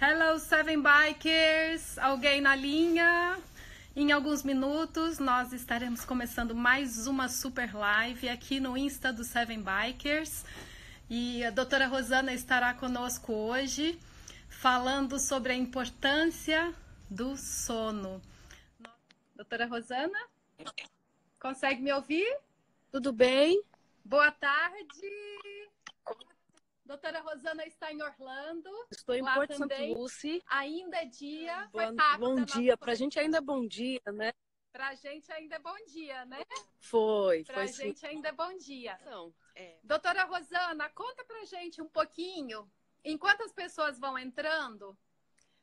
Hello, Seven Bikers! Alguém na linha? Em alguns minutos nós estaremos começando mais uma super live aqui no Insta do Seven Bikers. E a doutora Rosana estará conosco hoje falando sobre a importância do sono. Doutora Rosana, consegue me ouvir? Tudo bem? Boa tarde! Doutora Rosana está em Orlando. Estou em lá Porto também. Santo Lucy. Ainda é dia. Bom dia. Pra gente ainda é bom dia, né? Pra gente ainda é bom dia, né? Foi Pra sim. gente ainda é bom dia. Então, Doutora Rosana, conta pra gente um pouquinho, enquanto as pessoas vão entrando,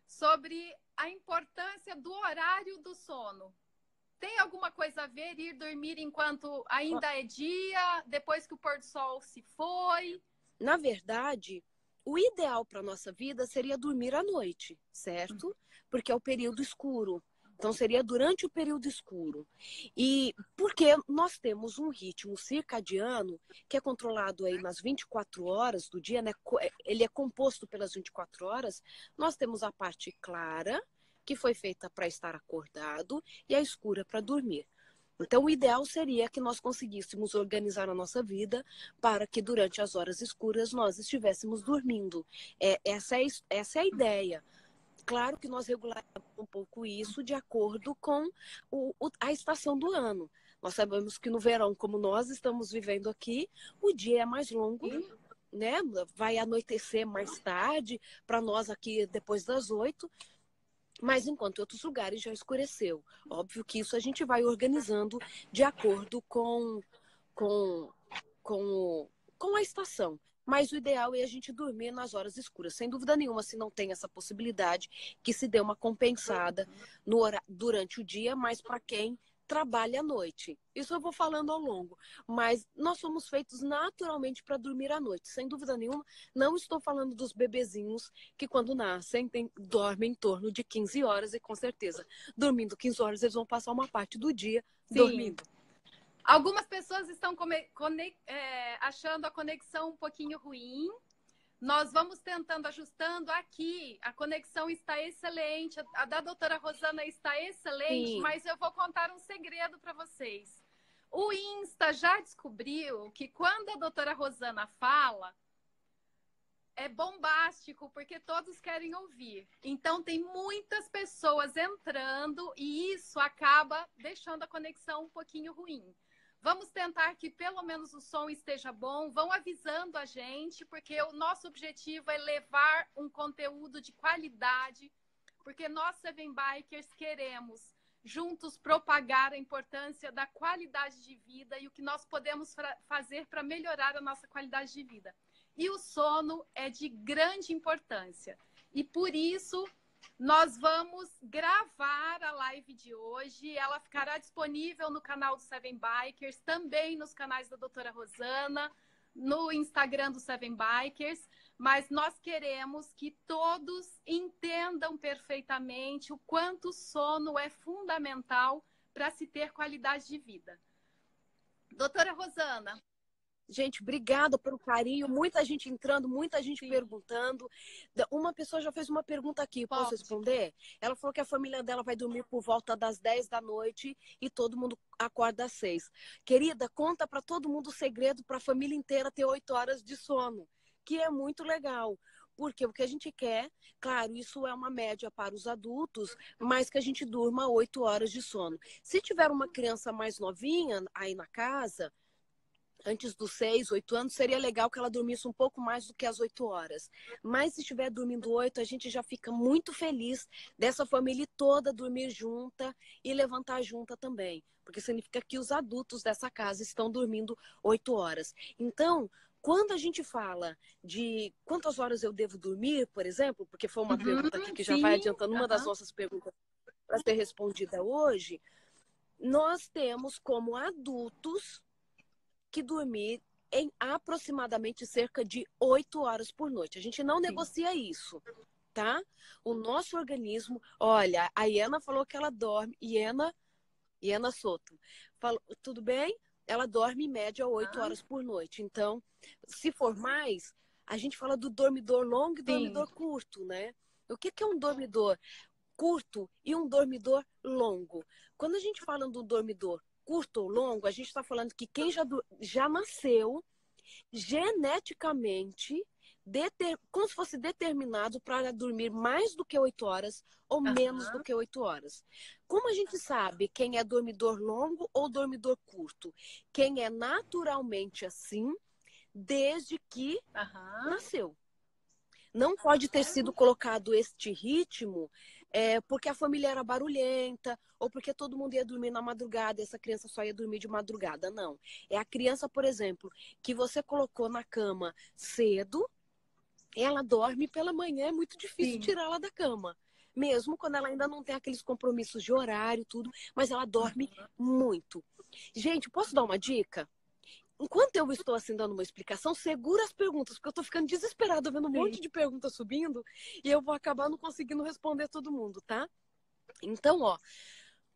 sobre a importância do horário do sono. Tem alguma coisa a ver ir dormir enquanto ainda é dia, depois que o pôr do sol se foi? Na verdade, o ideal para nossa vida seria dormir à noite, certo? Porque é o período escuro. Então, seria durante o período escuro. E porque nós temos um ritmo circadiano que é controlado aí nas 24 horas do dia, né? Ele é composto pelas 24 horas. Nós temos a parte clara, que foi feita para estar acordado, e a escura para dormir. Então, o ideal seria que nós conseguíssemos organizar a nossa vida para que durante as horas escuras nós estivéssemos dormindo. Essa é a ideia. Claro que nós regulamos um pouco isso de acordo com a estação do ano. Nós sabemos que no verão, como nós estamos vivendo aqui, o dia é mais longo, né? Vai anoitecer mais tarde, para nós aqui depois das 8. Mas enquanto em outros lugares já escureceu. Óbvio que isso a gente vai organizando de acordo com, com a estação. Mas o ideal é a gente dormir nas horas escuras. Sem dúvida nenhuma, se não tem essa possibilidade, que se dê uma compensada durante o dia, mas para quem trabalha à noite. Isso eu vou falando ao longo. Mas nós somos feitos naturalmente para dormir à noite. Sem dúvida nenhuma, não estou falando dos bebezinhos que quando nascem dormem em torno de 15 horas e com certeza, dormindo 15 horas, eles vão passar uma parte do dia dormindo. Algumas pessoas estão achando a conexão um pouquinho ruim. Nós vamos tentando, ajustando aqui. A conexão está excelente. A da doutora Rosana está excelente. Sim. Mas eu vou contar um segredo para vocês. O Insta já descobriu que quando a doutora Rosana fala, é bombástico, porque todos querem ouvir. Então, tem muitas pessoas entrando e isso acaba deixando a conexão um pouquinho ruim. Vamos tentar que pelo menos o som esteja bom. Vão avisando a gente, porque o nosso objetivo é levar um conteúdo de qualidade, porque nós, Seven Bikers, queremos juntos propagar a importância da qualidade de vida e o que nós podemos fazer para melhorar a nossa qualidade de vida. E o sono é de grande importância. E por isso, nós vamos gravar a live de hoje. Ela ficará disponível no canal do Seven Bikers, também nos canais da doutora Rosana, no Instagram do Seven Bikers. Mas nós queremos que todos entendam perfeitamente o quanto o sono é fundamental para se ter qualidade de vida. Doutora Rosana. Gente, obrigada pelo carinho. Muita gente entrando, muita gente Sim. perguntando. Uma pessoa já fez uma pergunta aqui, posso responder? Ela falou que a família dela vai dormir por volta das 10 da noite e todo mundo acorda às 6. Querida, conta para todo mundo o segredo para a família inteira ter 8 horas de sono, que é muito legal. Porque o que a gente quer, claro, isso é uma média para os adultos, mas que a gente durma 8 horas de sono. Se tiver uma criança mais novinha aí na casa, antes dos 6, 8 anos, seria legal que ela dormisse um pouco mais do que as 8 horas. Mas se estiver dormindo 8, a gente já fica muito feliz dessa família toda dormir junta e levantar junta também. Porque significa que os adultos dessa casa estão dormindo 8 horas. Então, quando a gente fala de quantas horas eu devo dormir, por exemplo, porque foi uma pergunta aqui que já vai adiantando uma das nossas perguntas para ser respondida hoje, nós temos como adultos que dormir em aproximadamente cerca de 8 horas por noite. A gente não negocia isso, tá? O nosso organismo, olha, a Iena falou que ela dorme, Iena Soto, falou, tudo bem? Ela dorme em média 8 horas por noite. Então, se for mais, a gente fala do dormidor longo e dormidor curto, né? O que é um dormidor curto e um dormidor longo? Quando a gente fala do dormidor curto ou longo, a gente está falando que quem já nasceu geneticamente, como se fosse determinado para dormir mais do que 8 horas ou menos do que 8 horas. Como a gente sabe quem é dormidor longo ou dormidor curto? Quem é naturalmente assim, desde que nasceu. Não pode ter sido colocado este ritmo porque a família era barulhenta ou porque todo mundo ia dormir na madrugada e essa criança só ia dormir de madrugada. Não. É a criança, por exemplo, que você colocou na cama cedo, ela dorme pela manhã, é muito difícil tirá-la da cama. Mesmo quando ela ainda não tem aqueles compromissos de horário, tudo, mas ela dorme muito. Gente, posso dar uma dica? Enquanto eu estou assim dando uma explicação, segura as perguntas, porque eu estou ficando desesperada vendo um monte de perguntas subindo e eu vou acabar não conseguindo responder todo mundo, tá? Então,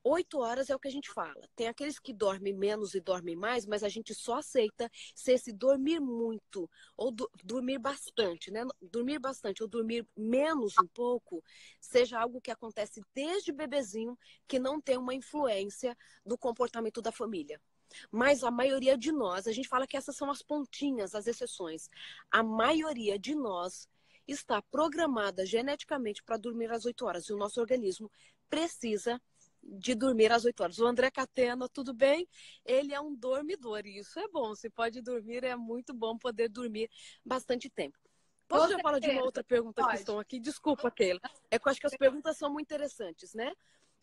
8 horas é o que a gente fala. Tem aqueles que dormem menos e dormem mais, mas a gente só aceita se esse dormir muito ou dormir bastante, né? Dormir bastante ou dormir menos um pouco seja algo que acontece desde bebezinho, que não tem uma influência no comportamento da família. Mas a maioria de nós, a gente fala que essas são as pontinhas, as exceções. A maioria de nós está programada geneticamente para dormir às 8 horas. E o nosso organismo precisa de dormir às 8 horas. O André Catena, tudo bem? Ele é um dormidor e isso é bom. Se pode dormir, é muito bom poder dormir bastante tempo. Posso já falar de uma outra pergunta que estão aqui? Desculpa, Keila. É que eu acho que as perguntas são muito interessantes, né?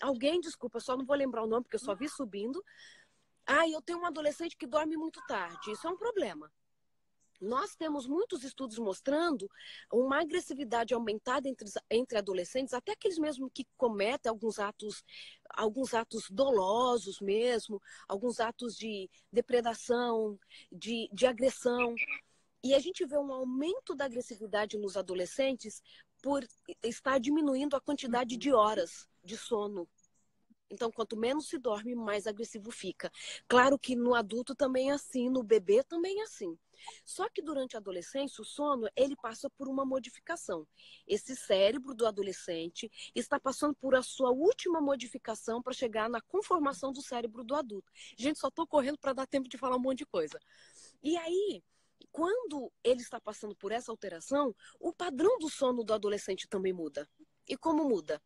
Alguém, desculpa, só não vou lembrar o nome porque eu só vi subindo. Eu tenho um adolescente que dorme muito tarde. Isso é um problema. Nós temos muitos estudos mostrando uma agressividade aumentada entre adolescentes, até aqueles mesmo que cometem alguns atos dolosos mesmo, alguns atos de depredação, de agressão. E a gente vê um aumento da agressividade nos adolescentes por estar diminuindo a quantidade de horas de sono. Então, quanto menos se dorme, mais agressivo fica. Claro que no adulto também é assim, no bebê também é assim. Só que durante a adolescência, o sono, ele passa por uma modificação. Esse cérebro do adolescente está passando por a sua última modificação para chegar na conformação do cérebro do adulto. Gente, só estou correndo para dar tempo de falar um monte de coisa. E aí, quando ele está passando por essa alteração, o padrão do sono do adolescente também muda. E como muda?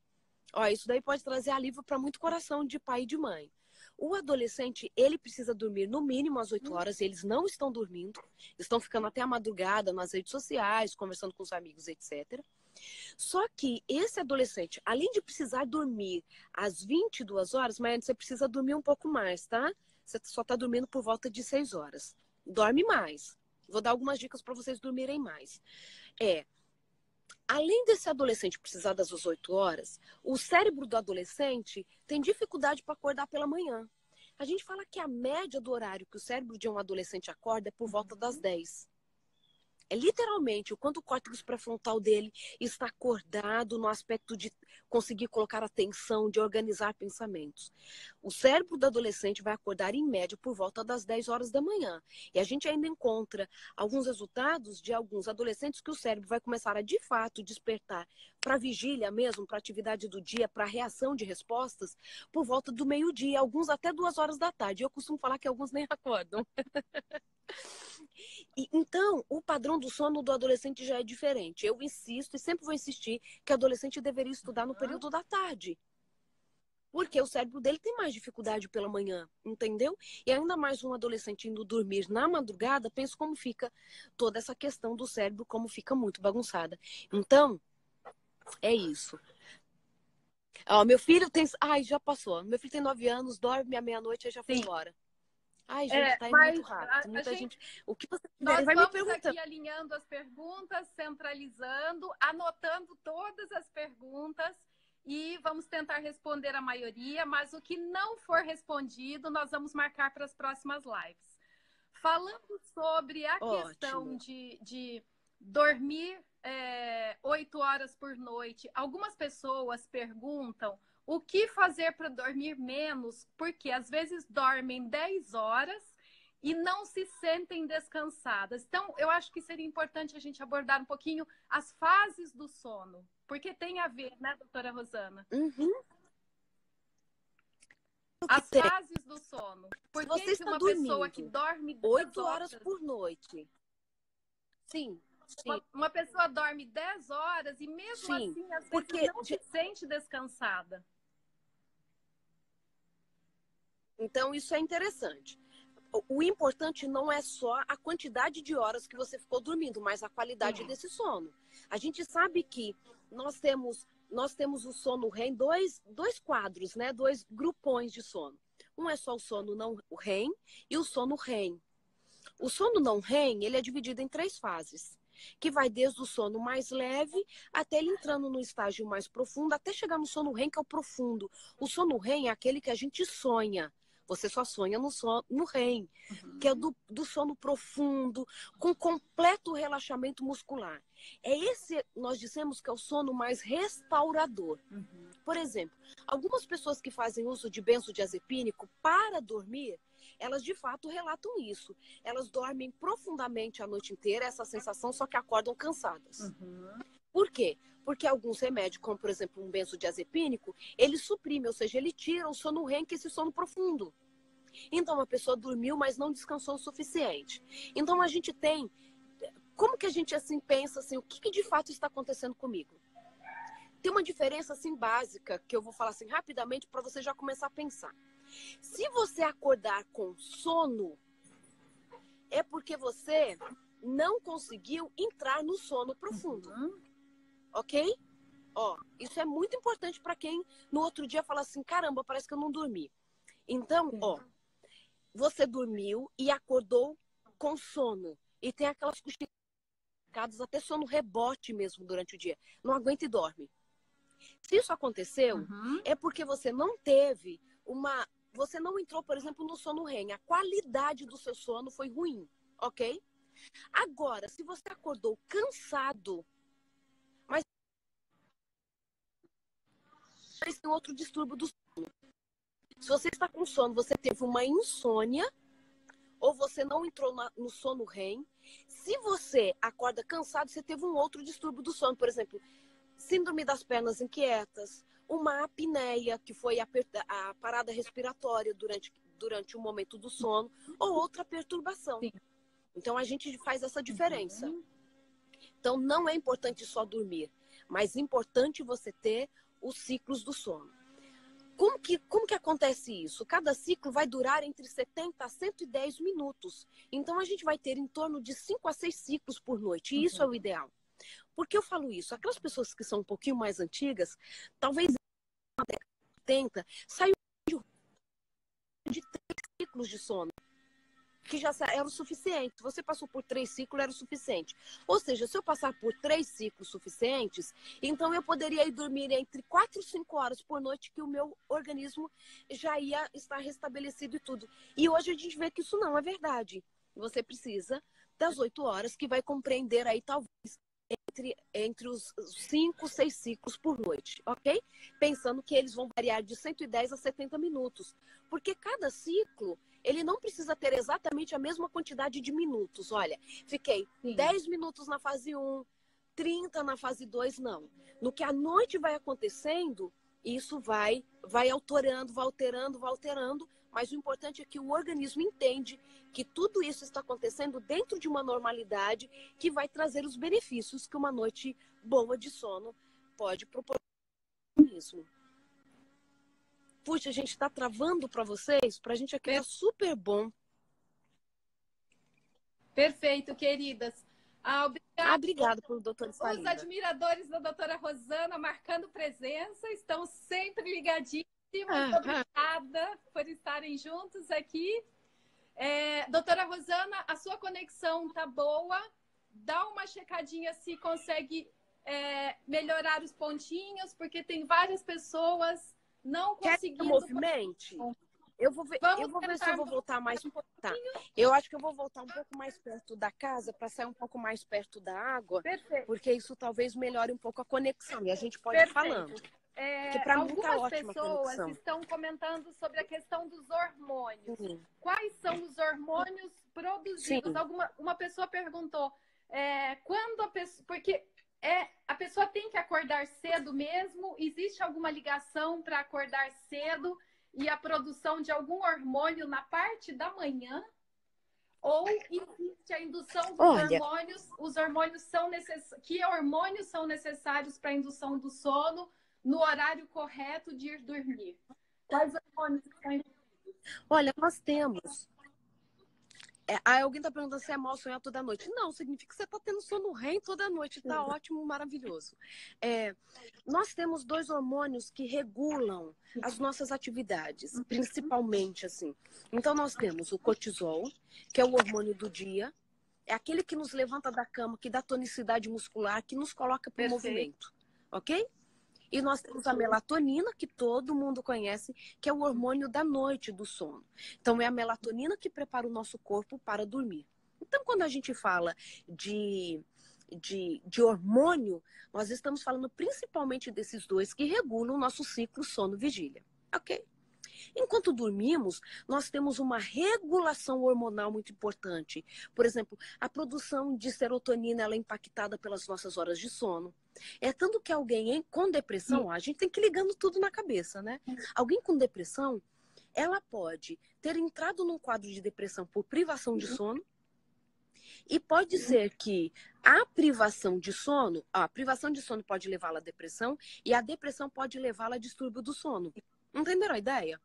Isso daí pode trazer alívio para muito coração de pai e de mãe. O adolescente, ele precisa dormir no mínimo às 8 horas, e eles não estão dormindo, estão ficando até a madrugada nas redes sociais, conversando com os amigos, etc. Só que esse adolescente, além de precisar dormir às 22 horas, mas você precisa dormir um pouco mais, tá? Você só está dormindo por volta de 6 horas. Dorme mais. Vou dar algumas dicas para vocês dormirem mais. Além desse adolescente precisar das 8 horas, o cérebro do adolescente tem dificuldade para acordar pela manhã. A gente fala que a média do horário que o cérebro de um adolescente acorda é por volta das 10. É literalmente o quanto o córtex pré-frontal dele está acordado no aspecto de conseguir colocar atenção, de organizar pensamentos. O cérebro do adolescente vai acordar em média por volta das 10 horas da manhã. E a gente ainda encontra alguns resultados de alguns adolescentes que o cérebro vai começar a de fato despertar para a vigília mesmo, para a atividade do dia, para a reação de respostas, por volta do meio-dia, alguns até 2 horas da tarde. Eu costumo falar que alguns nem acordam. Então, o padrão do sono do adolescente já é diferente. Eu insisto e sempre vou insistir que o adolescente deveria estudar no período da tarde. Porque o cérebro dele tem mais dificuldade pela manhã, entendeu? E ainda mais um adolescente indo dormir na madrugada, penso como fica toda essa questão do cérebro, como fica muito bagunçada. Então, é isso. Meu filho tem... já passou. Meu filho tem 9 anos, dorme à meia-noite e já foi embora. Gente, tá indo muito rápido. Muita gente... O que você nós vai me perguntando. Aqui alinhando as perguntas, centralizando, anotando todas as perguntas e vamos tentar responder a maioria, mas o que não for respondido, nós vamos marcar para as próximas lives. Falando sobre a questão de dormir 8 horas por noite, algumas pessoas perguntam o que fazer para dormir menos, porque às vezes dormem 10 horas e não se sentem descansadas. Então, eu acho que seria importante a gente abordar um pouquinho as fases do sono, porque tem a ver, né, doutora Rosana? Uhum. As fases do sono. Por Se que você que está uma dormindo pessoa que dorme 8 horas por noite, sim, sim, uma pessoa dorme 10 horas e mesmo sim, assim, às vezes, porque não se sente descansada. então isso é interessante. O importante não é só a quantidade de horas que você ficou dormindo, mas a qualidade desse sono. A gente sabe que nós temos o sono REM em dois quadros, né? Dois grupões de sono. Um é só o sono não REM e o sono REM. O sono não REM, ele é dividido em 3 fases, que vai desde o sono mais leve até ele entrando no estágio mais profundo, até chegar no sono REM, que é o profundo. O sono REM é aquele que a gente sonha. Você só sonha no REM, que é do sono profundo, com completo relaxamento muscular. É esse, nós dissemos, que é o sono mais restaurador. Por exemplo, algumas pessoas que fazem uso de benzodiazepínico para dormir, elas de fato relatam isso. Elas dormem profundamente a noite inteira, essa sensação, só que acordam cansadas. Por quê? Porque alguns remédios, como por exemplo um benzodiazepínico, ele suprime, ou seja, ele tira o sono REM, que é esse sono profundo. Então a pessoa dormiu, mas não descansou o suficiente. Então a gente tem, como que a gente assim pensa assim, o que de fato está acontecendo comigo? Tem uma diferença assim básica que eu vou falar assim rapidamente para você já começar a pensar. Se você acordar com sono, é porque você não conseguiu entrar no sono profundo. Ok? Ó, isso é muito importante para quem no outro dia fala assim, caramba, parece que eu não dormi. Então, ó, você dormiu e acordou com sono. E tem aquelas cochiladas, até sono rebote mesmo durante o dia. Não aguenta e dorme. Se isso aconteceu, é porque você não teve uma... Você não entrou, por exemplo, no sono REM. A qualidade do seu sono foi ruim, ok? Agora, se você acordou cansado, mas tem outro distúrbio do sono. Se você está com sono, você teve uma insônia, ou você não entrou no sono REM. Se você acorda cansado, você teve um outro distúrbio do sono, por exemplo, síndrome das pernas inquietas, uma apneia, que foi a parada respiratória durante o momento do sono, ou outra perturbação. Sim. Então, a gente faz essa diferença. Então, não é importante só dormir, mas é importante você ter os ciclos do sono. Como que acontece isso? Cada ciclo vai durar entre 70 a 110 minutos. Então, a gente vai ter em torno de 5 a 6 ciclos por noite. E isso é o ideal. Por que eu falo isso? Aquelas pessoas que são um pouquinho mais antigas, talvez na década de 80, saiu de 3 ciclos de sono, que já era o suficiente. Se você passou por 3 ciclos, era o suficiente. Ou seja, se eu passar por 3 ciclos suficientes, então eu poderia ir dormir entre 4 e 5 horas por noite, que o meu organismo já ia estar restabelecido e tudo. E hoje a gente vê que isso não é verdade. Você precisa das 8 horas, que vai compreender aí talvez entre os 5, 6 ciclos por noite, ok? Pensando que eles vão variar de 110 a 70 minutos. Porque cada ciclo, ele não precisa ter exatamente a mesma quantidade de minutos. Olha, fiquei 10 minutos na fase 1, 30 na fase 2, não. No que a noite vai acontecendo, isso vai alterando, mas o importante é que o organismo entende que tudo isso está acontecendo dentro de uma normalidade que vai trazer os benefícios que uma noite boa de sono pode proporcionar. Puxa, a gente está travando para vocês, para a gente aqui tá super bom. Perfeito, queridas. Obrigada. Obrigada pelo doutor Salinda. Os admiradores da doutora Rosana marcando presença, estão sempre ligadíssimos. Obrigada por estarem juntos aqui. Doutora Rosana, a sua conexão tá boa. Dá uma checadinha se consegue melhorar os pontinhos, porque tem várias pessoas não conseguindo. Quer movimente? Eu vou ver se eu vou voltar mais. Tá. Eu acho que eu vou voltar um pouco mais perto da casa, para sair um pouco mais perto da água. Perfeito. Porque isso talvez melhore um pouco a conexão. E a gente pode ir falando. Que para mim tá algumas ótima a pessoas conexão. estão comentando sobre a questão dos hormônios. Sim. Quais são os hormônios produzidos? Sim. Uma pessoa perguntou, quando a pessoa... Porque a pessoa tem que acordar cedo mesmo? Existe alguma ligação para acordar cedo e a produção de algum hormônio na parte da manhã? Ou existe a indução dos hormônios? Os hormônios são necessários. Que hormônios são necessários para a indução do sono no horário correto de ir dormir? Quais hormônios estão envolvidos? Olha, nós temos. Aí alguém está perguntando se é mal sonhar toda noite. Não, significa que você está tendo sono REM toda noite. Está ótimo, maravilhoso. Nós temos 2 hormônios que regulam as nossas atividades, principalmente assim. Então, nós temos o cortisol, que é o hormônio do dia. É aquele que nos levanta da cama, que dá tonicidade muscular, que nos coloca para o movimento. Ok? E nós temos a melatonina, que todo mundo conhece, que é o hormônio da noite, do sono. Então, é a melatonina que prepara o nosso corpo para dormir. Então, quando a gente fala de hormônio, nós estamos falando principalmente desses 2 que regulam o nosso ciclo sono-vigília. Ok? Enquanto dormimos, nós temos uma regulação hormonal muito importante. Por exemplo, a produção de serotonina ela é impactada pelas nossas horas de sono. É tanto que alguém com depressão, a gente tem que ir ligando tudo na cabeça, né? Alguém com depressão, ela pode ter entrado num quadro de depressão por privação de sono, e pode ser que a privação de sono pode levá-la à depressão, e a depressão pode levá-la a distúrbio do sono. Entenderam a ideia?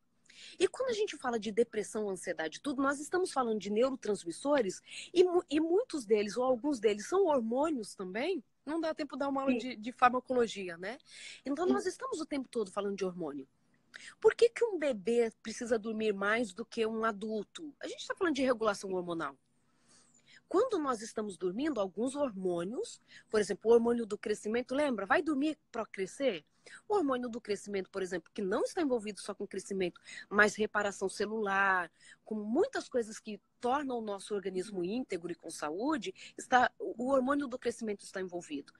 E quando a gente fala de depressão, ansiedade, tudo, nós estamos falando de neurotransmissores e muitos deles, ou alguns deles, são hormônios também. Não dá tempo de dar uma aula de farmacologia, né? Então, nós estamos o tempo todo falando de hormônio. Por que um bebê precisa dormir mais do que um adulto? A gente está falando de regulação hormonal. Quando nós estamos dormindo, alguns hormônios, por exemplo, o hormônio do crescimento, lembra? Vai dormir para crescer? O hormônio do crescimento, por exemplo, que não está envolvido só com crescimento, mas reparação celular, com muitas coisas que tornam o nosso organismo íntegro e com saúde, o hormônio do crescimento está envolvido.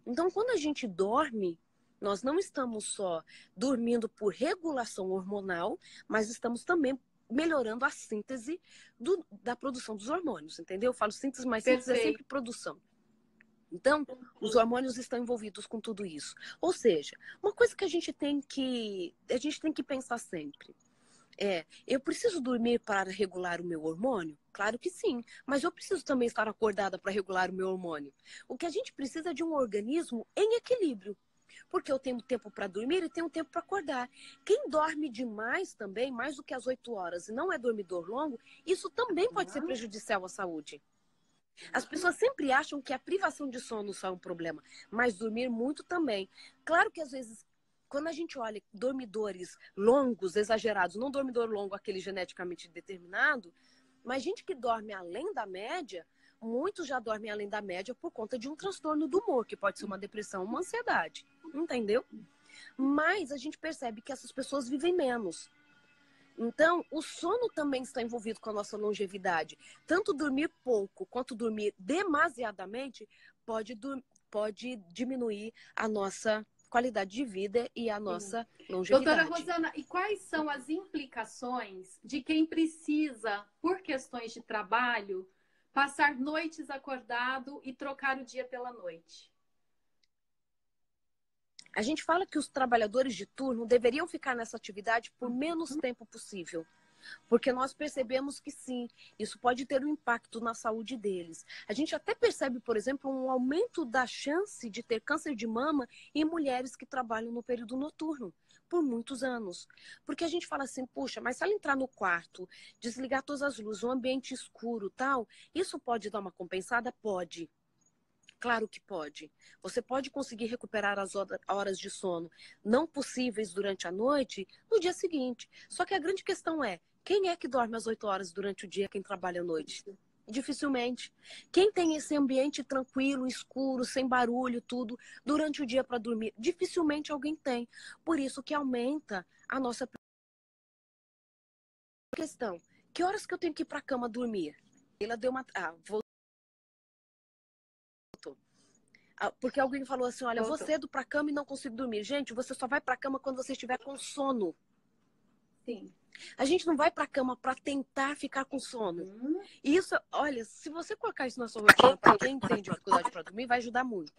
Então, quando a gente dorme, nós não estamos só dormindo por regulação hormonal, mas estamos também melhorando a síntese da produção dos hormônios, entendeu? Eu falo síntese, mas síntese é sempre produção. Então, os hormônios estão envolvidos com tudo isso. Ou seja, uma coisa que a gente tem que pensar sempre eu preciso dormir para regular o meu hormônio? Claro que sim, mas eu preciso também estar acordada para regular o meu hormônio. O que a gente precisa é de um organismo em equilíbrio. Porque eu tenho tempo para dormir e tenho tempo para acordar. Quem dorme demais também, mais do que as 8 horas, e não é dormidor longo, isso também pode ser prejudicial à saúde. As pessoas sempre acham que a privação de sono só é um problema, mas dormir muito também. Claro que às vezes, quando a gente olha dormidores longos, exagerados, não dormidor longo, aquele geneticamente determinado, mas gente que dorme além da média, muitos já dormem além da média por conta de um transtorno do humor, que pode ser uma depressão, uma ansiedade, entendeu? Mas a gente percebe que essas pessoas vivem menos. Então, o sono também está envolvido com a nossa longevidade. Tanto dormir pouco quanto dormir demasiadamente pode diminuir a nossa qualidade de vida e a nossa longevidade. Doutora Rosana, e quais são as implicações de quem precisa, por questões de trabalho, passar noites acordado e trocar o dia pela noite? A gente fala que os trabalhadores de turno deveriam ficar nessa atividade por menos tempo possível. Porque nós percebemos que sim, isso pode ter um impacto na saúde deles. A gente até percebe, por exemplo, um aumento da chance de ter câncer de mama em mulheres que trabalham no período noturno por muitos anos. Porque a gente fala assim, puxa, mas se ela entrar no quarto, desligar todas as luzes, um ambiente escuro, tal, isso pode dar uma compensada? Pode. Claro que pode. Você pode conseguir recuperar as horas de sono não possíveis durante a noite no dia seguinte. Só que a grande questão é, quem é que dorme às 8 horas durante o dia, quem trabalha à noite? Dificilmente. Quem tem esse ambiente tranquilo, escuro, sem barulho, tudo, durante o dia para dormir? Dificilmente alguém tem. Por isso que aumenta a nossa questão. Que horas que eu tenho que ir para a cama dormir? Ela deu uma... Porque alguém falou assim, olha, vou Voltou. cedo pra cama e não consigo dormir. Gente, você só vai pra cama quando você estiver com sono. Sim. A gente não vai pra cama pra tentar ficar com sono. Isso, olha, se você colocar isso na sua rotina, pra quem tem dificuldade pra dormir, vai ajudar muito.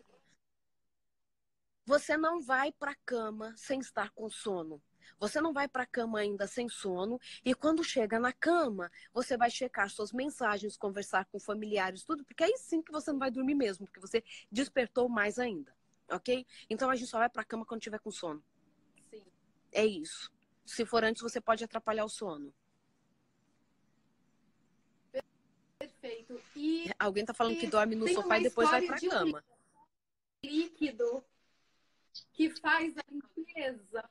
Você não vai pra cama sem estar com sono. Você não vai para a cama ainda sem sono e quando chega na cama, você vai checar suas mensagens, conversar com familiares, tudo, porque aí sim que você não vai dormir mesmo, porque você despertou mais ainda, ok? Então a gente só vai para a cama quando tiver com sono. Sim. É isso. Se for antes, você pode atrapalhar o sono. Perfeito. E alguém tá falando que dorme no sofá e depois vai para a cama. Líquido que faz a limpeza.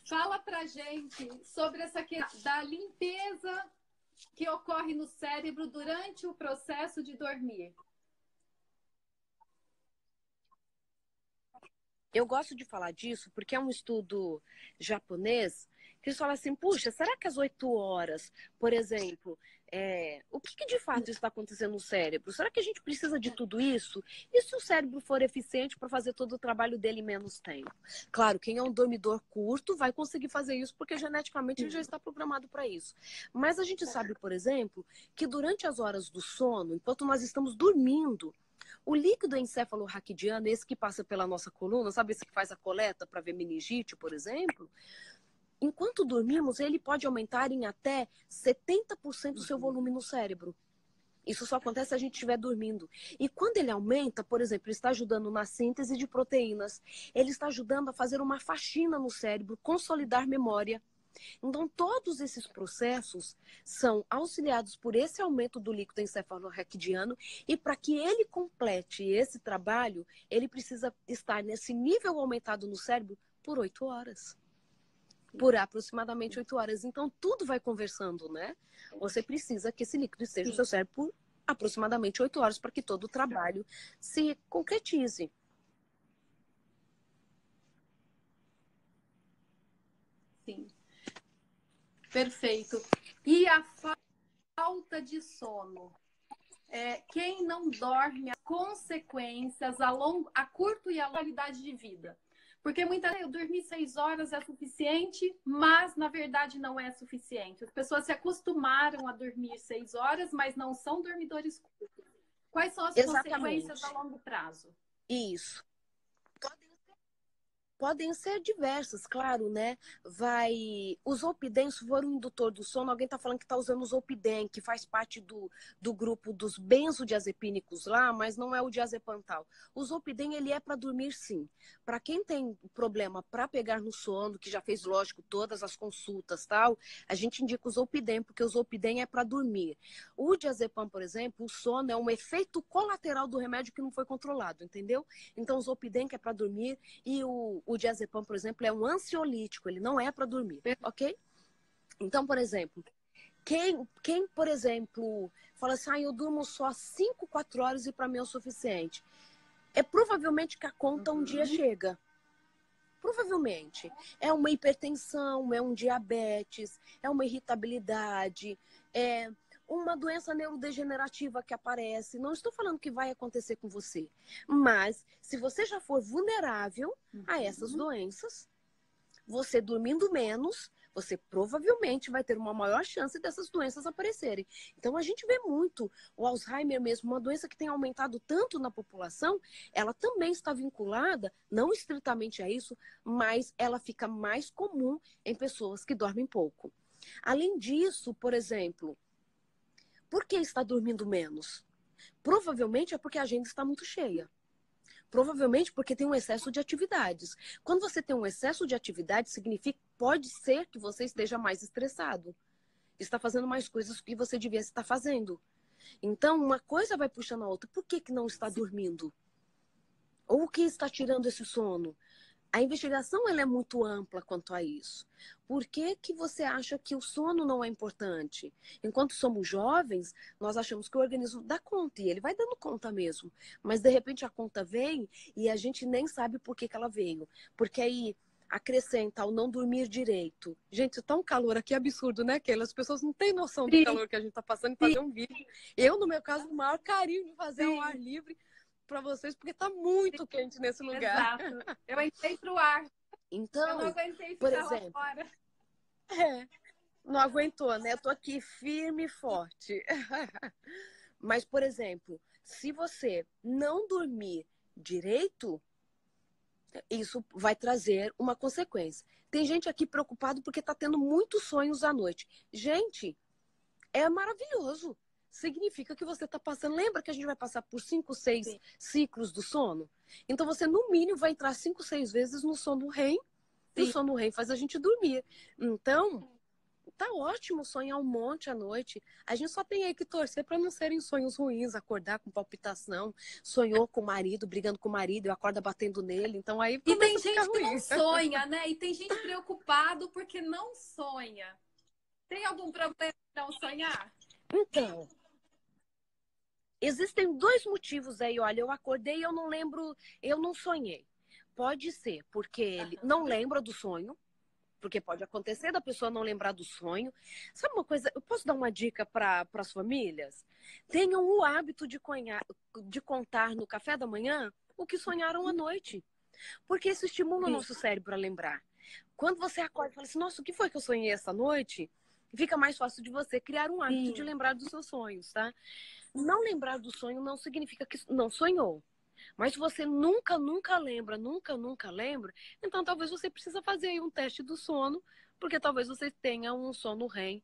Fala pra gente sobre essa questão da limpeza que ocorre no cérebro durante o processo de dormir. Eu gosto de falar disso porque é um estudo japonês que eles falam assim, puxa, será que às 8 horas, por exemplo, o que de fato está acontecendo no cérebro? Será que a gente precisa de tudo isso? E se o cérebro for eficiente para fazer todo o trabalho dele em menos tempo? Claro, quem é um dormidor curto vai conseguir fazer isso porque geneticamente ele já está programado para isso. Mas a gente sabe, por exemplo, que durante as horas do sono, enquanto nós estamos dormindo, o líquido encefalorraquidiano, esse que passa pela nossa coluna, sabe esse que faz a coleta para ver meningite, por exemplo? Enquanto dormimos, ele pode aumentar em até 70% o seu volume no cérebro. Isso só acontece se a gente estiver dormindo. E quando ele aumenta, por exemplo, ele está ajudando na síntese de proteínas, ele está ajudando a fazer uma faxina no cérebro, consolidar memória. Então, todos esses processos são auxiliados por esse aumento do líquido encefalorraquidiano e para que ele complete esse trabalho, ele precisa estar nesse nível aumentado no cérebro por 8 horas. Por aproximadamente 8 horas. Então, tudo vai conversando, né? Você precisa que esse líquido esteja no seu cérebro por aproximadamente 8 horas para que todo o trabalho se concretize. Sim. Perfeito. E a falta de sono? Quem não dorme, as consequências a curto e a longa qualidade de vida. Porque muitas vezes eu dormir 6 horas é suficiente, mas na verdade não é suficiente. As pessoas se acostumaram a dormir 6 horas, mas não são dormidores curtos. Quais são as consequências a longo prazo? Isso. Podem ser diversas, claro, né? O Zolpidem, se for um indutor do sono, alguém está falando que está usando o Zolpidem, que faz parte do grupo dos benzodiazepínicos lá, mas não é o diazepantal. O Zolpidem, ele é para dormir, sim. Para quem tem problema para pegar no sono, que já fez, lógico, todas as consultas, tal, a gente indica o Zolpidem, porque o Zolpidem é para dormir. O diazepam, por exemplo, o sono é um efeito colateral do remédio que não foi controlado, entendeu? Então, o Zolpidem que é para dormir e o diazepam, por exemplo, é um ansiolítico, ele não é para dormir, ok? Então, por exemplo, quem, por exemplo, fala assim, eu durmo só 5, 4 horas e para mim é o suficiente. É provavelmente que a conta um dia chega. Provavelmente. É uma hipertensão, é um diabetes, é uma irritabilidade, é uma doença neurodegenerativa que aparece. Não estou falando que vai acontecer com você, mas se você já for vulnerável a essas doenças, você dormindo menos, você provavelmente vai ter uma maior chance dessas doenças aparecerem. Então, a gente vê muito o Alzheimer mesmo, uma doença que tem aumentado tanto na população, ela também está vinculada, não estritamente a isso, mas ela fica mais comum em pessoas que dormem pouco. Além disso, por exemplo, por que está dormindo menos? Provavelmente é porque a agenda está muito cheia. Provavelmente porque tem um excesso de atividades. Quando você tem um excesso de atividades, significa pode ser que você esteja mais estressado. Está fazendo mais coisas que você devia estar fazendo. Então, uma coisa vai puxando a outra. Por que não está dormindo? Ou o que está tirando esse sono? A investigação ela é muito ampla quanto a isso. Por que que você acha que o sono não é importante? Enquanto somos jovens, nós achamos que o organismo dá conta, e ele vai dando conta mesmo. Mas, de repente, a conta vem e a gente nem sabe por que que ela veio. Porque aí acrescenta ao não dormir direito. Gente, tá um calor aqui absurdo, né, Keila? As pessoas não têm noção do calor que a gente tá passando em fazer um vídeo. Eu, no meu caso, o maior carinho de fazer ao ar livre. para vocês, porque tá muito quente nesse lugar. Exato. Eu entrei pro ar. Então, Eu não aguentei por ficar lá exemplo, fora. não aguentou, né? Eu tô aqui firme e forte. Mas, por exemplo, se você não dormir direito, isso vai trazer uma consequência. Tem gente aqui preocupado porque tá tendo muitos sonhos à noite. Gente, é maravilhoso. Significa que você está passando. Lembra que a gente vai passar por 5, 6 Sim. ciclos do sono? Então você, no mínimo, vai entrar 5, 6 vezes no sono REM. E o Sim. sono REM faz a gente dormir. Então, tá ótimo sonhar um monte à noite. A gente só tem aí que torcer para não serem sonhos ruins, acordar com palpitação, sonhou com o marido, brigando com o marido e acorda batendo nele. Então aí E começa tem a ficar gente que não ruim. sonha, né? E tem gente preocupado porque não sonha. Tem algum problema em não sonhar? Então, existem dois motivos aí. Olha, eu acordei e eu não lembro, eu não sonhei. Pode ser porque ele não lembra do sonho, porque pode acontecer da pessoa não lembrar do sonho. Sabe uma coisa? Eu posso dar uma dica para as famílias? Tenham o hábito de contar no café da manhã o que sonharam à noite, porque isso estimula o Sim. nosso cérebro a lembrar. Quando você acorda e fala assim, nossa, o que foi que eu sonhei essa noite? Fica mais fácil de você criar um hábito Sim. de lembrar dos seus sonhos, tá? Não lembrar do sonho não significa que não sonhou. Mas se você nunca lembra, nunca lembra, então talvez você precisa fazer aí um teste do sono, porque talvez você tenha um sono REM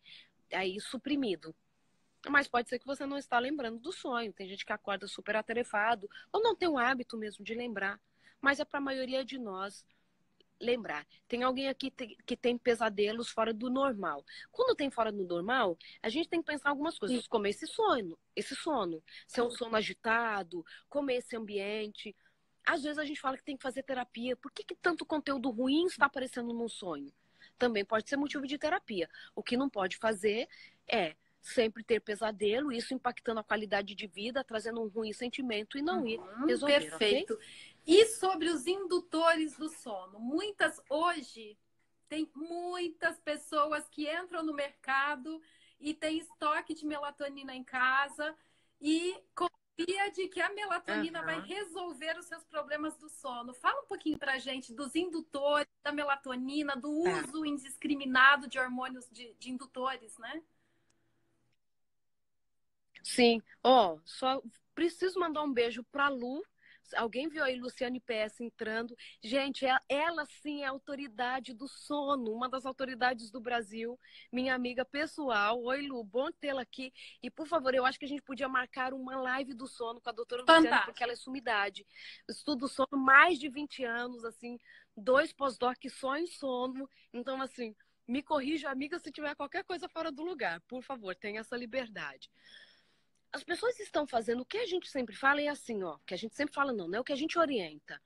aí suprimido. Mas pode ser que você não está lembrando do sonho. Tem gente que acorda super atarefado, ou não tem o hábito mesmo de lembrar. Mas é para a maioria de nós lembrar. Tem alguém aqui que tem pesadelos fora do normal. Quando tem fora do normal, a gente tem que pensar algumas Sim. coisas, como esse sono. Se é um sono agitado, como é esse ambiente. Às vezes a gente fala que tem que fazer terapia. Por que tanto conteúdo ruim está aparecendo no sonho? Também pode ser motivo de terapia. O que não pode fazer é sempre ter pesadelo, isso impactando a qualidade de vida, trazendo um ruim sentimento e não ir resolver, ok? Perfeito. E sobre os indutores do sono? Hoje, tem muitas pessoas que entram no mercado e tem estoque de melatonina em casa e confia de que a melatonina vai resolver os seus problemas do sono. Fala um pouquinho pra gente dos indutores, da melatonina, do uso indiscriminado de hormônios de indutores, né? Sim, ó, só preciso mandar um beijo pra Lu. Alguém viu aí Luciane PS entrando? Gente, ela sim é autoridade do sono, uma das autoridades do Brasil, minha amiga pessoal. Oi, Lu, bom tê-la aqui. E, por favor, eu acho que a gente podia marcar uma live do sono com a doutora Luciane, porque Fantástico. ela é sumidade. Eu estudo sono há mais de 20 anos, assim, 2 pós-doc só em sono. Então, assim, me corrija, amiga, se tiver qualquer coisa fora do lugar. Por favor, tenha essa liberdade. As pessoas estão fazendo o que a gente sempre fala é assim, ó, que a gente sempre fala não, né? O que a gente orienta.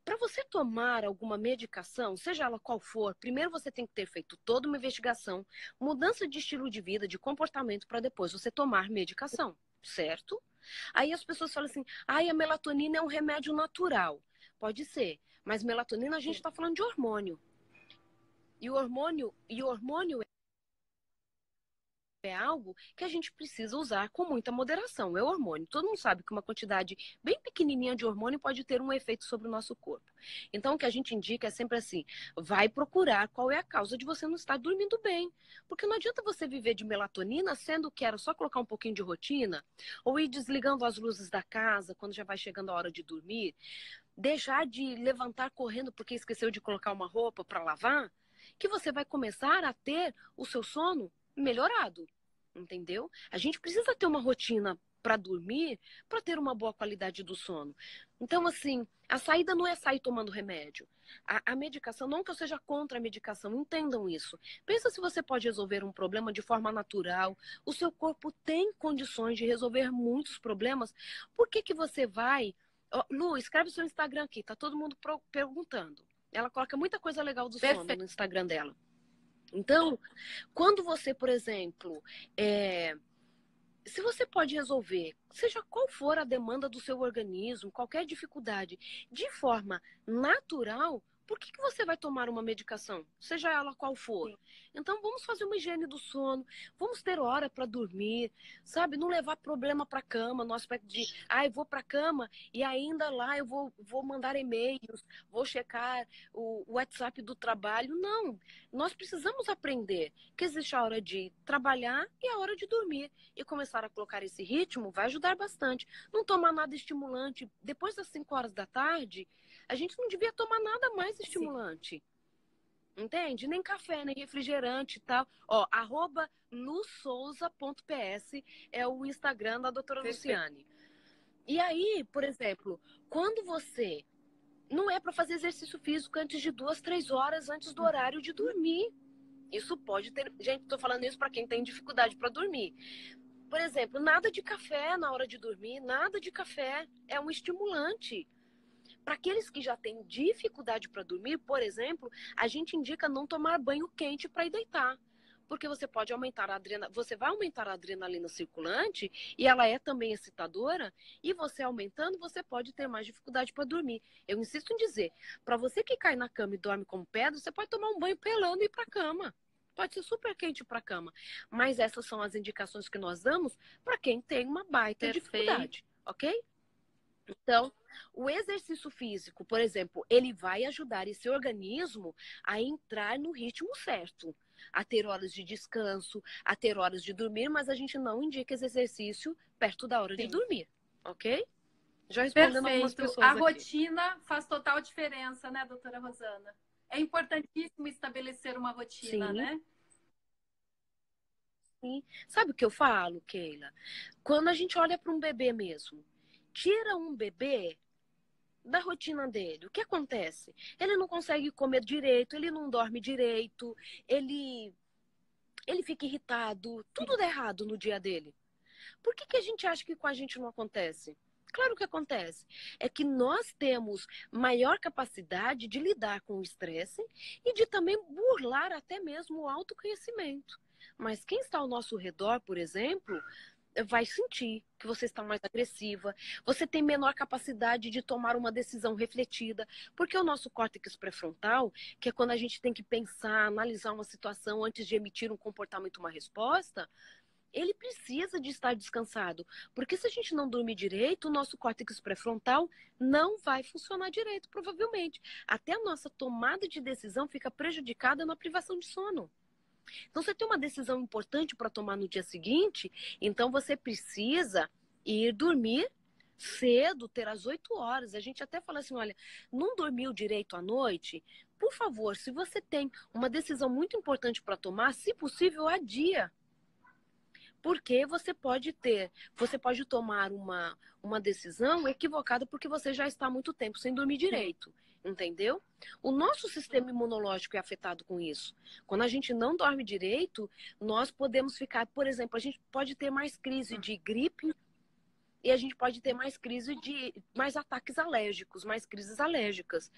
Para você tomar alguma medicação, seja ela qual for, primeiro você tem que ter feito toda uma investigação, mudança de estilo de vida, de comportamento, para depois você tomar medicação, certo? Aí as pessoas falam assim, ai, a melatonina é um remédio natural. Pode ser, mas melatonina a gente está falando de hormônio. E o hormônio é algo que a gente precisa usar com muita moderação. É hormônio. Todo mundo sabe que uma quantidade bem pequenininha de hormônio pode ter um efeito sobre o nosso corpo. Então, o que a gente indica é sempre assim: vai procurar qual é a causa de você não estar dormindo bem. Porque não adianta você viver de melatonina, sendo que era só colocar um pouquinho de rotina, ou ir desligando as luzes da casa quando já vai chegando a hora de dormir, deixar de levantar correndo porque esqueceu de colocar uma roupa para lavar, que você vai começar a ter o seu sono melhorado, entendeu? A gente precisa ter uma rotina para dormir, para ter uma boa qualidade do sono. Então, assim, a saída não é sair tomando remédio. A medicação, não que eu seja contra a medicação, entendam isso. Pensa se você pode resolver um problema de forma natural. O seu corpo tem condições de resolver muitos problemas. Por que que você vai... Oh, Lu, escreve o seu Instagram aqui, tá todo mundo perguntando. Ela coloca muita coisa legal do sono Perfeito. no Instagram dela. Então, quando você, por exemplo, se você pode resolver, seja qual for a demanda do seu organismo, qualquer dificuldade, de forma natural, por que você vai tomar uma medicação? Seja ela qual for. Sim. Então, vamos fazer uma higiene do sono, vamos ter hora para dormir, sabe? Não levar problema para a cama, no aspecto de, eu vou para a cama e ainda lá eu vou mandar e-mails, vou checar o WhatsApp do trabalho. Não, nós precisamos aprender que existe a hora de trabalhar e a hora de dormir. E começar a colocar esse ritmo vai ajudar bastante. Não tomar nada estimulante. Depois das 5 horas da tarde, a gente não devia tomar nada mais estimulante. Entende? Nem café, nem refrigerante e tal. Ó, @lusouza.ps é o Instagram da doutora Luciane. E aí, por exemplo, quando você... Não é para fazer exercício físico antes de 2, 3 horas antes do horário de dormir. Isso pode ter... Gente, tô falando isso para quem tem dificuldade para dormir. Por exemplo, nada de café na hora de dormir, nada de café. É um estimulante. Para aqueles que já têm dificuldade para dormir, por exemplo, a gente indica não tomar banho quente para ir deitar. Porque você pode aumentar a adrenalina, você vai aumentar a adrenalina circulante e ela é também excitadora, e você aumentando, você pode ter mais dificuldade para dormir. Eu insisto em dizer, para você que cai na cama e dorme como pedra, você pode tomar um banho pelando e ir para a cama. Pode ser super quente para a cama. Mas essas são as indicações que nós damos para quem tem uma baita dificuldade, ok? Então, o exercício físico, por exemplo, ele vai ajudar esse organismo a entrar no ritmo certo, a ter horas de descanso, a ter horas de dormir, mas a gente não indica esse exercício perto da hora de dormir, ok? Já respondendo algumas pessoas A aqui. rotina faz total diferença, né, doutora Rosana? É importantíssimo estabelecer uma rotina, Sim. né? Sim. Sabe o que eu falo, Keila? Quando a gente olha para um bebê mesmo, tira um bebê da rotina dele. O que acontece? Ele não consegue comer direito, ele não dorme direito, ele fica irritado, tudo dá errado no dia dele. Por que a gente acha que com a gente não acontece? Claro que acontece. É que nós temos maior capacidade de lidar com o estresse e de também burlar até mesmo o autoconhecimento. Mas quem está ao nosso redor, por exemplo, vai sentir que você está mais agressiva, você tem menor capacidade de tomar uma decisão refletida, porque o nosso córtex pré-frontal, que é quando a gente tem que pensar, analisar uma situação antes de emitir um comportamento, uma resposta, ele precisa de estar descansado, porque se a gente não dormir direito, o nosso córtex pré-frontal não vai funcionar direito, provavelmente. Até a nossa tomada de decisão fica prejudicada na privação de sono. Então, você tem uma decisão importante para tomar no dia seguinte, então você precisa ir dormir cedo, ter às 8 horas. A gente até fala assim, olha, não dormiu direito à noite? Por favor, se você tem uma decisão muito importante para tomar, se possível, adia. Porque você pode tomar uma decisão equivocada porque você já está há muito tempo sem dormir direito. Entendeu? O nosso sistema imunológico é afetado com isso. Quando a gente não dorme direito, nós podemos ficar, por exemplo, a gente pode ter mais crise de gripe e a gente pode ter mais ataques alérgicos, mais crises alérgicas.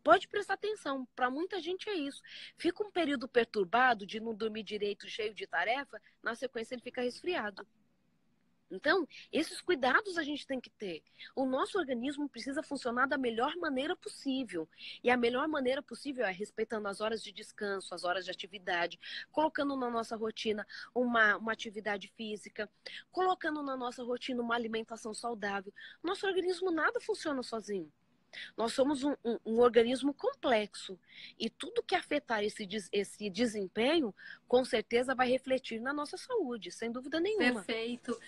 Pode prestar atenção, para muita gente é isso. Fica um período perturbado de não dormir direito, cheio de tarefa, na sequência ele fica resfriado. Então, esses cuidados a gente tem que ter. O nosso organismo precisa funcionar da melhor maneira possível. E a melhor maneira possível é respeitando as horas de descanso, as horas de atividade, colocando na nossa rotina uma atividade física, colocando na nossa rotina uma alimentação saudável. Nosso organismo nada funciona sozinho. Nós somos um organismo complexo e tudo que afetar esse desempenho, com certeza vai refletir na nossa saúde, sem dúvida nenhuma. Perfeito.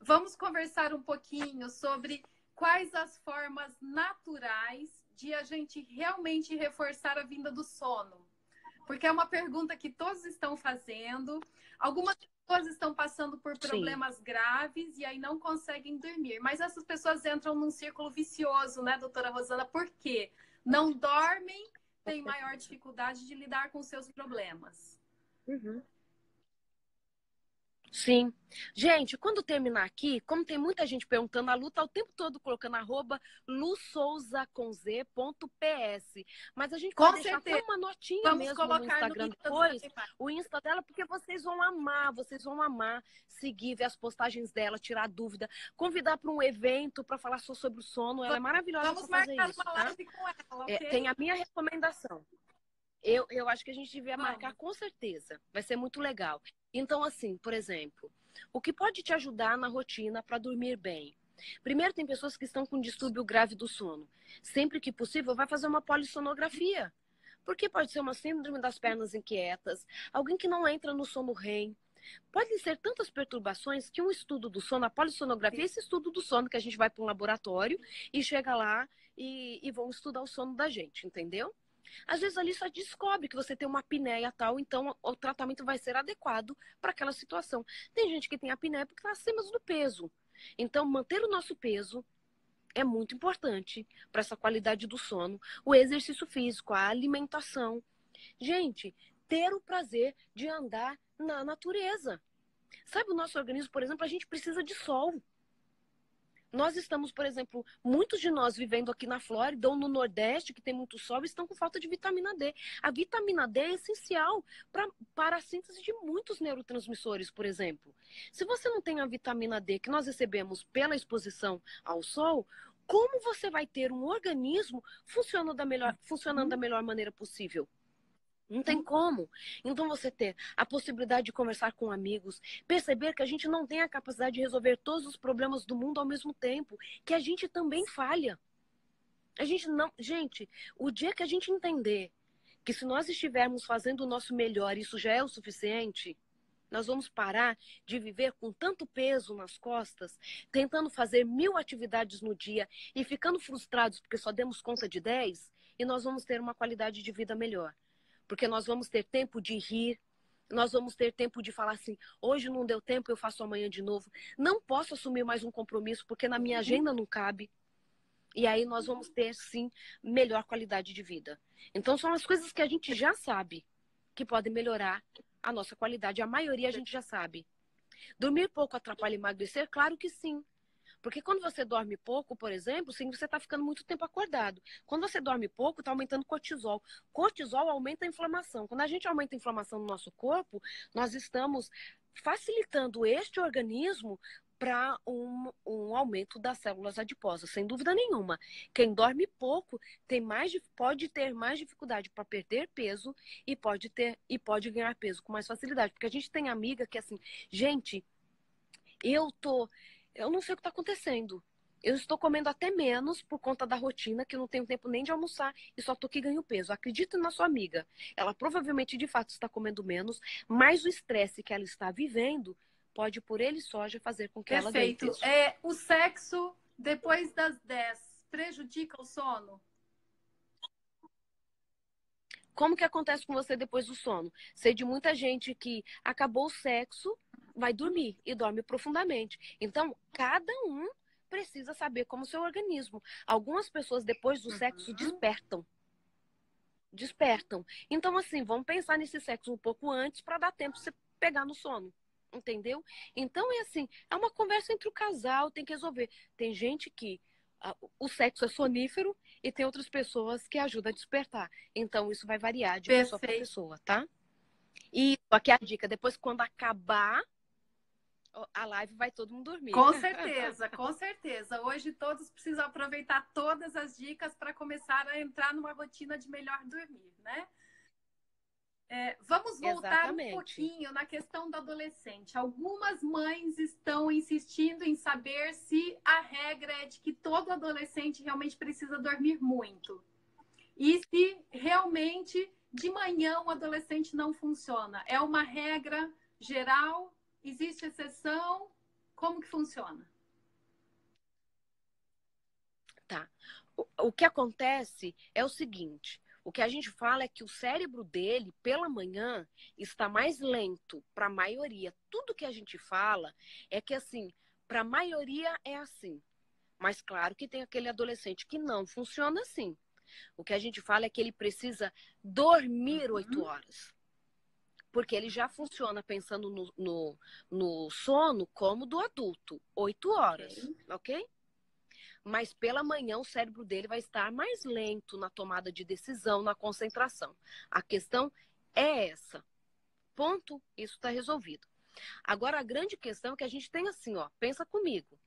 Vamos conversar um pouquinho sobre quais as formas naturais de a gente realmente reforçar a vinda do sono. Porque é uma pergunta que todos estão fazendo. Algumas pessoas estão passando por problemas graves e aí não conseguem dormir. Mas essas pessoas entram num círculo vicioso, né, doutora Rosana? Por quê? Não dormem, têm maior dificuldade de lidar com seus problemas. Uhum. Sim. Gente, quando terminar aqui, como tem muita gente perguntando, a Lu tá o tempo todo colocando @lusouza.ps. Mas a gente pode Com deixar até certeza. uma notinha Vamos mesmo no colocar no Instagram Insta depois, também. o Insta dela, porque vocês vão amar seguir, ver as postagens dela, tirar dúvida, convidar para um evento para falar só sobre o sono. Ela é maravilhosa para Vamos fazer marcar isso, uma tá? live com ela, É, ok? tem a minha recomendação. Eu acho que a gente devia marcar Vamos. com certeza. Vai ser muito legal. Então, assim, por exemplo, o que pode te ajudar na rotina para dormir bem? Primeiro, tem pessoas que estão com distúrbio grave do sono. Sempre que possível, vai fazer uma polissonografia. Porque pode ser uma síndrome das pernas inquietas, alguém que não entra no sono REM. Podem ser tantas perturbações que um estudo do sono, a polissonografia, é esse estudo do sono que a gente vai para um laboratório e chega lá e vão estudar o sono da gente, entendeu? Às vezes ali só descobre que você tem uma apneia tal, então o tratamento vai ser adequado para aquela situação. Tem gente que tem apneia porque está acima do peso. Então, manter o nosso peso é muito importante para essa qualidade do sono. O exercício físico, a alimentação. Gente, ter o prazer de andar na natureza. Sabe, o nosso organismo, por exemplo, a gente precisa de sol. Nós estamos, por exemplo, muitos de nós vivendo aqui na Flórida ou no Nordeste, que tem muito sol, estão com falta de vitamina D. A vitamina D é essencial para a síntese de muitos neurotransmissores, por exemplo. Se você não tem a vitamina D que nós recebemos pela exposição ao sol, como você vai ter um organismo funcionando da melhor maneira possível? Não tem como. Então, você ter a possibilidade de conversar com amigos, perceber que a gente não tem a capacidade de resolver todos os problemas do mundo ao mesmo tempo, que a gente também falha. A gente não. Gente, o dia que a gente entender que se nós estivermos fazendo o nosso melhor, isso já é o suficiente, nós vamos parar de viver com tanto peso nas costas, tentando fazer 1000 atividades no dia e ficando frustrados porque só demos conta de 10, e nós vamos ter uma qualidade de vida melhor. Porque nós vamos ter tempo de rir, nós vamos ter tempo de falar assim, hoje não deu tempo, eu faço amanhã de novo. Não posso assumir mais um compromisso, porque na minha agenda não cabe. E aí nós vamos ter, sim, melhor qualidade de vida. Então são as coisas que a gente já sabe que podem melhorar a nossa qualidade. A maioria a gente já sabe. Dormir pouco atrapalha emagrecer? Claro que sim. Porque quando você dorme pouco, por exemplo, sim, você está ficando muito tempo acordado. Quando você dorme pouco, está aumentando cortisol. Cortisol aumenta a inflamação. Quando a gente aumenta a inflamação no nosso corpo, nós estamos facilitando este organismo para um aumento das células adiposas, sem dúvida nenhuma. Quem dorme pouco pode ter mais dificuldade para perder peso e pode ganhar peso com mais facilidade. Porque a gente tem amiga que assim, gente, eu não sei o que está acontecendo. Eu estou comendo até menos por conta da rotina, que eu não tenho tempo nem de almoçar e só tô que ganho peso. Acredito na sua amiga. Ela provavelmente, de fato, está comendo menos, mas o estresse que ela está vivendo pode, por ele só, já fazer com que ela ganhe Perfeito. peso. O sexo depois das 10 prejudica o sono? Como que acontece com você depois do sono? Sei de muita gente que acabou o sexo, vai dormir e dorme profundamente. Então, cada um precisa saber como o seu organismo. Algumas pessoas depois do sexo despertam. Despertam. Então, assim, vamos pensar nesse sexo um pouco antes para dar tempo de você pegar no sono. Entendeu? Então, é assim, é uma conversa entre o casal, tem que resolver. Tem gente que o sexo é sonífero e tem outras pessoas que ajudam a despertar. Então, isso vai variar de pessoa para Perfeito. pessoa, tá? E aqui a dica, depois quando acabar a live, vai todo mundo dormir. Com certeza, com certeza. Hoje todos precisam aproveitar todas as dicas para começar a entrar numa rotina de melhor dormir, né? Vamos voltar um Exatamente. pouquinho na questão do adolescente. Algumas mães estão insistindo em saber se a regra é de que todo adolescente realmente precisa dormir muito. E se realmente de manhã um adolescente não funciona. É uma regra geral? Existe exceção? Como que funciona? Tá. O que acontece é o seguinte: o que a gente fala é que o cérebro dele, pela manhã, está mais lento para a maioria. Tudo que a gente fala é que, assim, para a maioria é assim. Mas claro que tem aquele adolescente que não funciona assim. O que a gente fala é que ele precisa dormir 8 horas. Porque ele já funciona pensando no sono como do adulto, 8 horas, ok? Mas pela manhã o cérebro dele vai estar mais lento na tomada de decisão, na concentração. A questão é essa. Ponto, isso está resolvido. Agora, a grande questão é que a gente tem assim, ó, pensa comigo.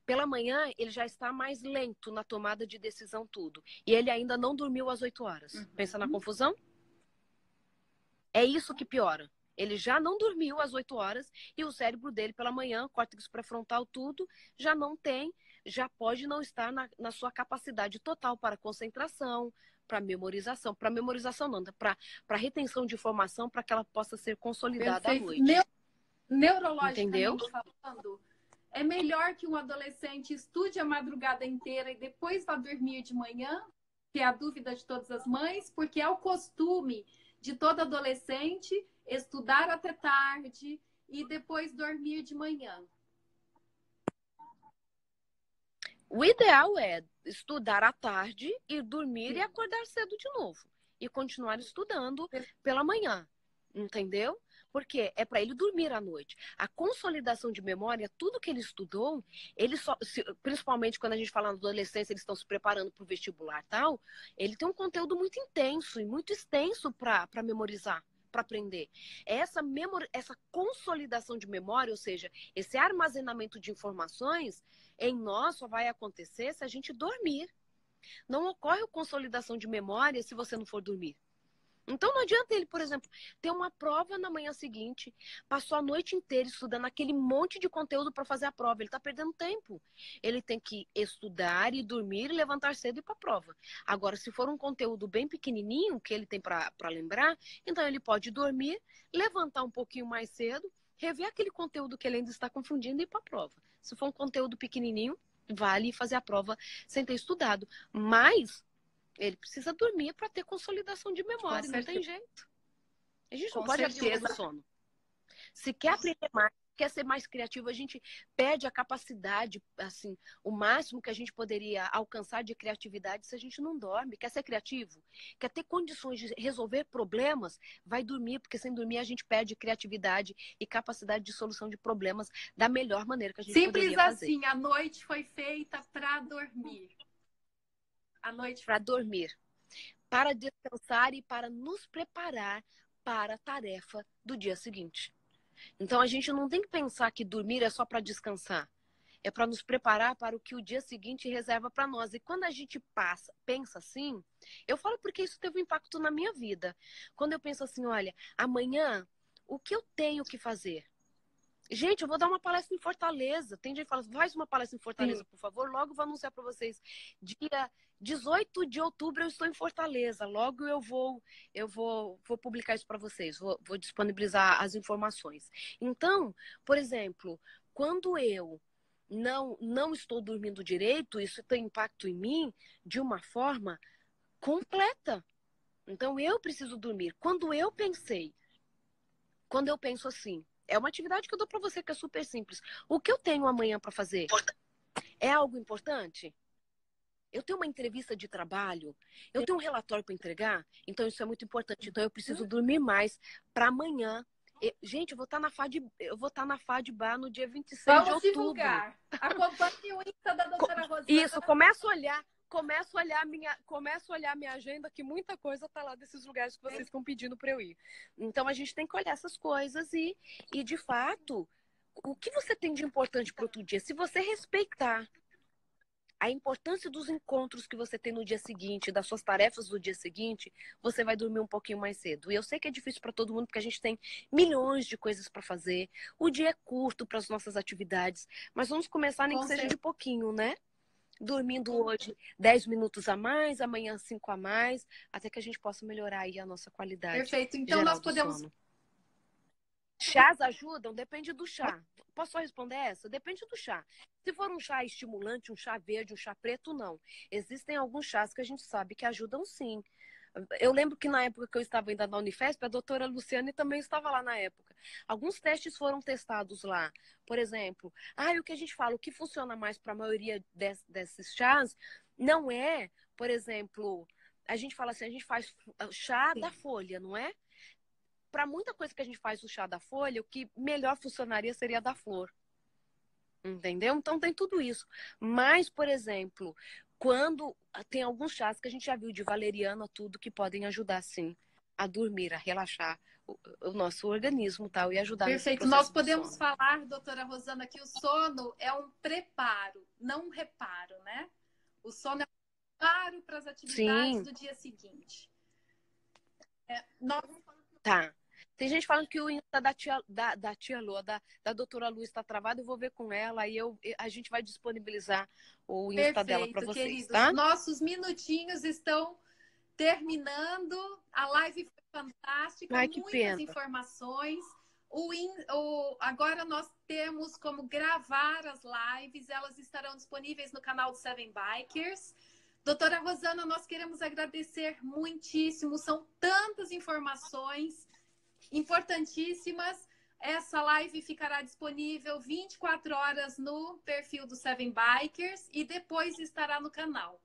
Pela manhã, ele já está mais lento na tomada de decisão, tudo. E ele ainda não dormiu às 8 horas. Pensa na confusão? É isso que piora. Ele já não dormiu às 8 horas e o cérebro dele, pela manhã, córtex pré-frontal, tudo, já não tem, já pode não estar na sua capacidade total para concentração, para memorização. Para memorização não, para retenção de informação, para que ela possa ser consolidada à Perfeito. noite. Neurologicamente Entendeu? falando, é melhor que um adolescente estude a madrugada inteira e depois vá dormir de manhã, que é a dúvida de todas as mães, porque é o costume de todo adolescente estudar até tarde e depois dormir de manhã. O ideal é estudar à tarde e dormir e acordar cedo de novo. E continuar estudando pela manhã. Entendeu? Porque é para ele dormir à noite. A consolidação de memória, tudo que ele estudou, ele só, principalmente quando a gente fala na adolescência, eles estão se preparando para o vestibular e tal, ele tem um conteúdo muito intenso e muito extenso para memorizar, para aprender. Essa consolidação de memória, ou seja, esse armazenamento de informações, em nós só vai acontecer se a gente dormir. Não ocorre a consolidação de memória se você não for dormir. Então não adianta ele, por exemplo, ter uma prova na manhã seguinte, passou a noite inteira estudando aquele monte de conteúdo para fazer a prova. Ele está perdendo tempo. Ele tem que estudar e dormir e levantar cedo e ir para a prova. Agora, se for um conteúdo bem pequenininho que ele tem para lembrar, então ele pode dormir, levantar um pouquinho mais cedo, rever aquele conteúdo que ele ainda está confundindo e ir para a prova. Se for um conteúdo pequenininho, vale fazer a prova sem ter estudado. Mas ele precisa dormir para ter consolidação de memória, não tem jeito. A gente não pode abrir mão do sono. Se quer aprender mais, quer ser mais criativo, a gente perde a capacidade, assim, o máximo que a gente poderia alcançar de criatividade se a gente não dorme. Quer ser criativo? Quer ter condições de resolver problemas? Vai dormir, porque sem dormir a gente perde criatividade e capacidade de solução de problemas da melhor maneira que a gente poderia fazer. Simples assim, a noite foi feita para dormir. A noite para dormir, para descansar e para nos preparar para a tarefa do dia seguinte. Então a gente não tem que pensar que dormir é só para descansar. É para nos preparar para o que o dia seguinte reserva para nós. E quando a gente pensa assim, eu falo porque isso teve um impacto na minha vida. Quando eu penso assim, olha, amanhã, o que eu tenho que fazer? Gente, eu vou dar uma palestra em Fortaleza. Tem gente que fala, faz uma palestra em Fortaleza, por favor. Logo vou anunciar para vocês. Dia 18 de outubro eu estou em Fortaleza. Logo eu vou publicar isso para vocês. Vou disponibilizar as informações. Então, por exemplo, quando eu não estou dormindo direito, isso tem impacto em mim de uma forma completa. Então, eu preciso dormir. Quando eu penso assim, é uma atividade que eu dou para você que é super simples. O que eu tenho amanhã para fazer? É algo importante? Eu tenho uma entrevista de trabalho, eu tenho um relatório para entregar, então isso é muito importante. Então eu preciso dormir mais para amanhã. Gente, eu vou estar na FADBAR no dia 26 de outubro. Vamos divulgar. Acompanhe o Insta da doutora Rosana. Isso, começo a olhar minha agenda, que muita coisa tá lá desses lugares que vocês estão pedindo para eu ir. Então a gente tem que olhar essas coisas e de fato, o que você tem de importante para outro dia? Se você respeitar a importância dos encontros que você tem no dia seguinte, das suas tarefas do dia seguinte, você vai dormir um pouquinho mais cedo. E eu sei que é difícil para todo mundo, porque a gente tem milhões de coisas para fazer. O dia é curto para as nossas atividades, mas vamos começar nem que seja de pouquinho, né? Dormindo hoje 10 minutos a mais, amanhã 5 a mais, até que a gente possa melhorar aí a nossa qualidade. Perfeito. Então geral nós podemos... sono. Chás ajudam? Depende do chá. Posso só responder essa? Depende do chá. Se for um chá estimulante, um chá verde, um chá preto, não. Existem alguns chás que a gente sabe que ajudam sim. Eu lembro que na época que eu estava ainda na Unifesp, a doutora Luciane também estava lá na época. Alguns testes foram testados lá. Por exemplo, o que a gente fala, o que funciona mais para a maioria desses chás não é, por exemplo, a gente fala assim, a gente faz chá da folha, não é? para muita coisa que a gente faz o chá da folha, o que melhor funcionaria seria a da flor. Entendeu? Então tem tudo isso. Mas, por exemplo, quando tem alguns chás que a gente já viu de valeriana, tudo, que podem ajudar, sim, a dormir, a relaxar o nosso organismo, tal, e ajudar nesse Perfeito. processo Nós do podemos sono. falar, doutora Rosana, que o sono é um preparo, não um reparo, né? O sono é um preparo para as atividades Sim, do dia seguinte. Nós... tá. Tem gente falando que o Insta da tia Lua, da doutora Lu está travado, eu vou ver com ela e a gente vai disponibilizar o Insta dela para Perfeito, vocês, queridos. tá? Nossos minutinhos estão terminando. A live foi fantástica, Ai, que muitas pena. informações. Agora nós temos como gravar as lives, elas estarão disponíveis no canal do Seven Bikers. Doutora Rosana, nós queremos agradecer muitíssimo, são tantas informações importantíssimas. Essa live ficará disponível 24 horas no perfil do Seven Bikers e depois estará no canal.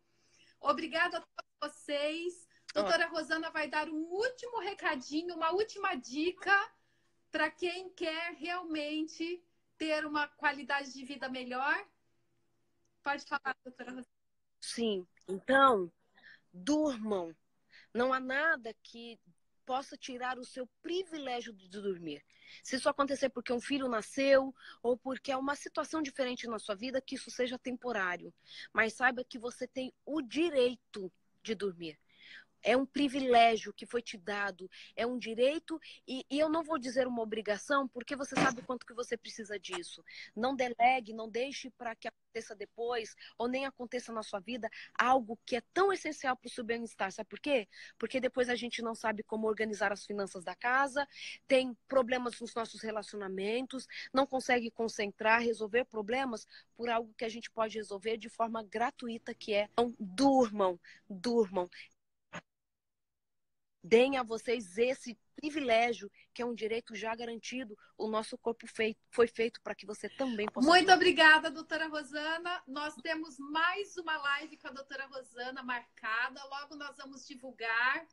Obrigada a todos vocês. Doutora Rosana vai dar um último recadinho, uma última dica para quem quer realmente ter uma qualidade de vida melhor. Pode falar, doutora Rosana. Sim. Então, durmam. Não há nada que possa tirar o seu privilégio de dormir. Se isso acontecer porque um filho nasceu ou porque é uma situação diferente na sua vida, que isso seja temporário. Mas saiba que você tem o direito de dormir. É um privilégio que foi te dado, é um direito e eu não vou dizer uma obrigação, porque você sabe o quanto que você precisa disso. Não delegue, não deixe para que aconteça depois ou nem aconteça na sua vida algo que é tão essencial para o seu bem-estar. Sabe por quê? Porque depois a gente não sabe como organizar as finanças da casa, tem problemas nos nossos relacionamentos, não consegue concentrar, resolver problemas por algo que a gente pode resolver de forma gratuita, que é então, durmam, durmam. Deem a vocês esse privilégio, que é um direito já garantido. O nosso corpo foi feito para que você também possa Muito dormir. obrigada, doutora Rosana. Nós temos mais uma live com a doutora Rosana marcada. Logo nós vamos divulgar.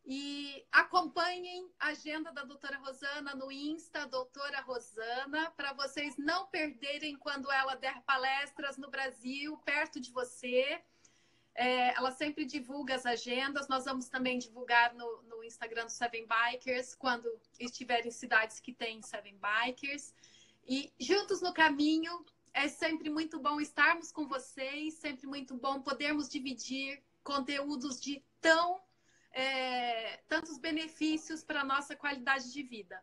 E acompanhem a agenda da doutora Rosana no Insta, doutora Rosana, para vocês não perderem quando ela der palestras no Brasil, perto de você. Ela sempre divulga as agendas. Nós vamos também divulgar no Instagram do Seven Bikers, quando estiver em cidades que têm Seven Bikers. E juntos no caminho, é sempre muito bom estarmos com vocês, sempre muito bom podermos dividir conteúdos de tantos benefícios para a nossa qualidade de vida.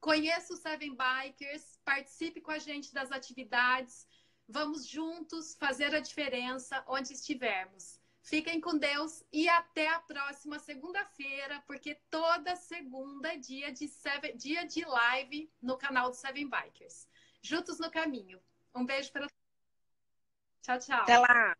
Conheça o Seven Bikers, participe com a gente das atividades. Vamos juntos fazer a diferença onde estivermos. Fiquem com Deus e até a próxima segunda-feira, porque toda segunda é dia de live no canal do Seven Bikers. Juntos no caminho. Um beijo para todos. Tchau, tchau. Até lá!